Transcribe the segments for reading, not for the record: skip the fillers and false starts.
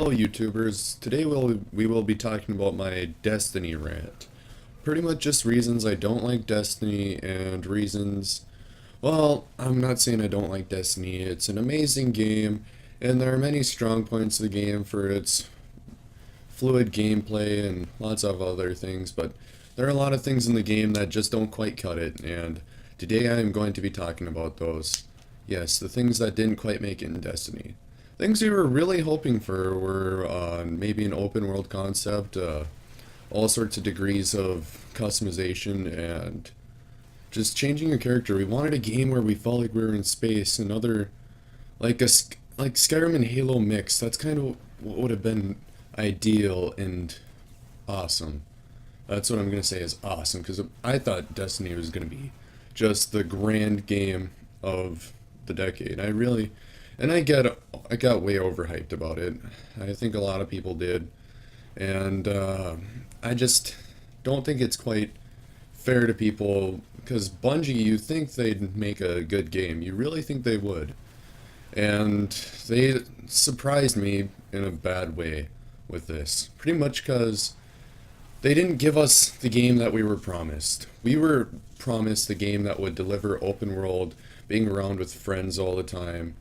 Hello YouTubers, today we will be talking about my Destiny rant. Pretty much just reasons I don't like Destiny and reasons, well, I'm not saying I don't like Destiny, it's an amazing game and there are many strong points of the game for its fluid gameplay and lots of other things, but there are a lot of things in the game that just don't quite cut it, and today I am going to be talking about those. Yes, the things that didn't quite make it in Destiny. Things we were really hoping for were maybe an open world concept, all sorts of degrees of customization, and just changing your character. We wanted a game where we felt like we were in space, and other like Skyrim and Halo mix. That's kind of what would have been ideal and awesome. That's what I'm gonna say is awesome because I thought Destiny was gonna be just the grand game of the decade. And I got way overhyped about it. I think a lot of people did, and I just don't think it's quite fair to people because Bungie, you think they'd make a good game. You really think they would, and they surprised me in a bad way with this. Pretty much because they didn't give us the game that we were promised. We were promised the game that would deliver open world, being around with friends all the time,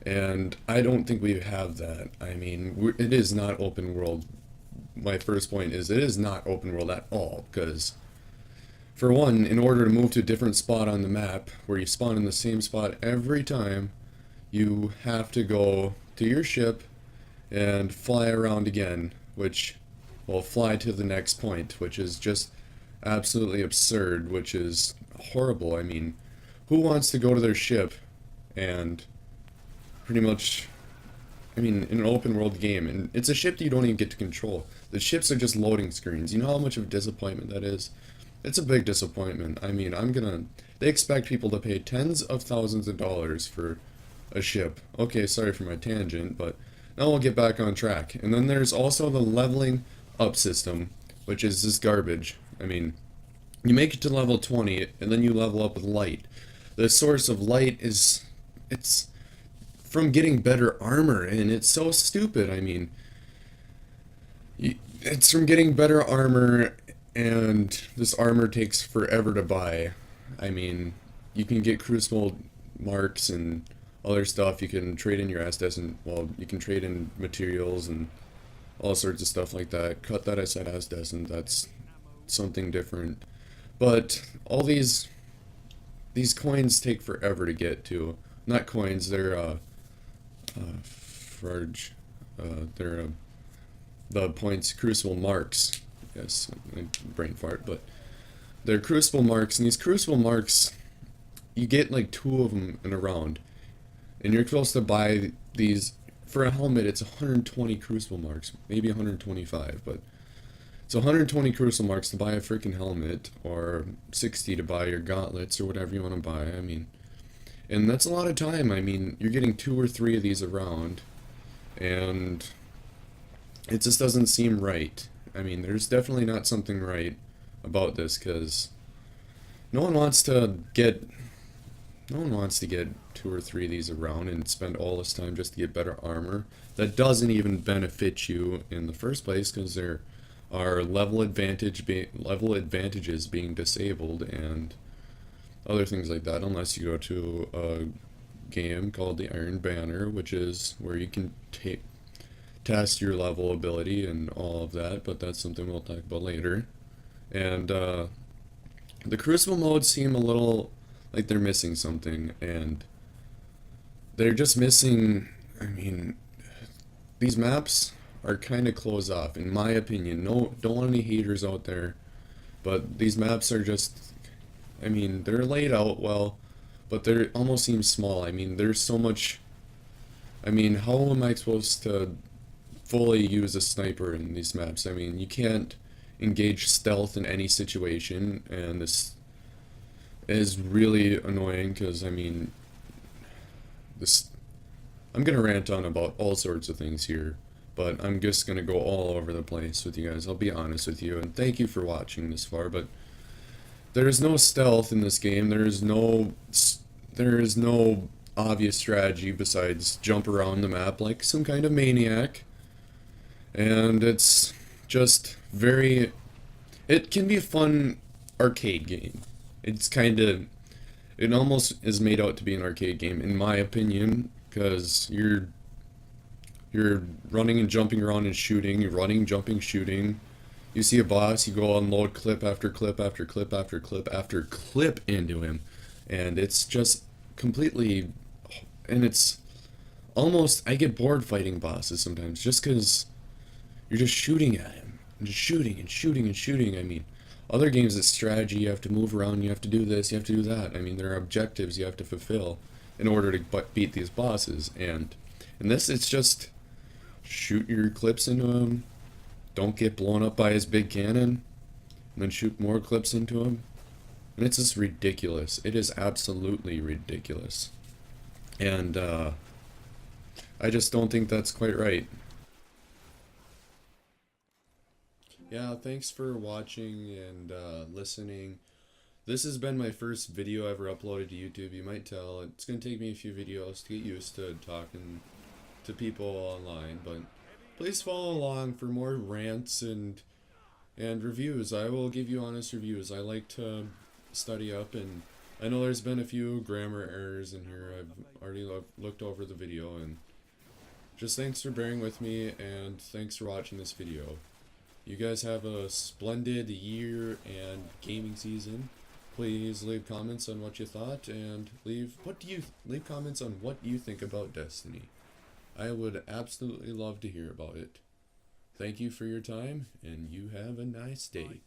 and I don't think we have that. I mean, it is not open world. My first point is it is not open world at all, because for one, in order to move to a different spot on the map, where you spawn in the same spot every time, you have to go to your ship and fly around again, which will fly to the next point, which is just absolutely absurd, which is horrible. I mean, who wants to go to their ship and pretty much, I mean, in an open world game, and it's a ship that you don't even get to control. The ships are just loading screens. You know how much of a disappointment that is? It's a big disappointment. I mean, they expect people to pay tens of thousands of dollars for a ship. Okay, sorry for my tangent, but now we'll get back on track. And then there's also the leveling up system, which is this garbage. I mean, you make it to level 20, and then you level up with light. The source of light it's from getting better armor, and it's so stupid. I mean, it's from getting better armor, and this armor takes forever to buy. I mean, you can get crucible marks and other stuff. You can trade in your Estes, and well, you can trade in materials and all sorts of stuff like that. Cut that, I said Estes, and that's something different. But all these coins take forever to get to. Not coins, they're Farge. They're the points, crucible marks. Yes, brain fart, but they're crucible marks, and these crucible marks, you get like 2 of them in a round, and you're supposed to buy these for a helmet. It's 120 crucible marks, maybe 125, but it's 120 crucible marks to buy a freaking helmet, or 60 to buy your gauntlets or whatever you want to buy. I mean, and that's a lot of time. I mean, you're getting 2 or 3 of these around, and it just doesn't seem right. I mean, there's definitely not something right about this, because no one wants to get 2 or 3 of these around and spend all this time just to get better armor that doesn't even benefit you in the first place, because there are level advantages being disabled and other things like that, unless you go to a game called the Iron Banner, which is where you can test your level ability and all of that, but that's something we'll talk about later. And the Crucible modes seem a little like they're missing something, and they're just missing, I mean, these maps are kind of closed off, in my opinion. No, don't want any haters out there, but these maps are just, I mean, they're laid out well, but they almost seem small. I mean, there's so much, I mean, how am I supposed to fully use a sniper in these maps? I mean, you can't engage stealth in any situation, and this is really annoying because, I mean, I'm gonna rant on about all sorts of things here, but I'm just gonna go all over the place with you guys. I'll be honest with you, and thank you for watching this far, but there is no stealth in this game. There is no obvious strategy besides jump around the map like some kind of maniac. and it's just very, it can be a fun arcade game. It's kind of, it almost is made out to be an arcade game in my opinion, because you're running and jumping around and shooting, you're running, jumping, shooting. You see a boss, you go unload clip after clip after clip after clip after clip into him, and it's just completely, and it's almost, I get bored fighting bosses sometimes just because you're just shooting at him, and just shooting and shooting and shooting. I mean, other games it's strategy, you have to move around, you have to do this, you have to do that. I mean, there are objectives you have to fulfill in order to beat these bosses, and in this it's just shoot your clips into him, don't get blown up by his big cannon, and then shoot more clips into him. And it's just ridiculous. It is absolutely ridiculous. And I just don't think that's quite right. Yeah, thanks for watching and listening. This has been my first video ever uploaded to YouTube. You might tell it's going to take me a few videos to get used to talking to people online, but please follow along for more rants and reviews. I will give you honest reviews. I like to study up, and I know there's been a few grammar errors in here. I've already looked over the video, and just thanks for bearing with me, and thanks for watching this video. You guys have a splendid year and gaming season. Please leave comments on what you thought, and leave comments on what you think about Destiny. I would absolutely love to hear about it. Thank you for your time, and you have a nice day.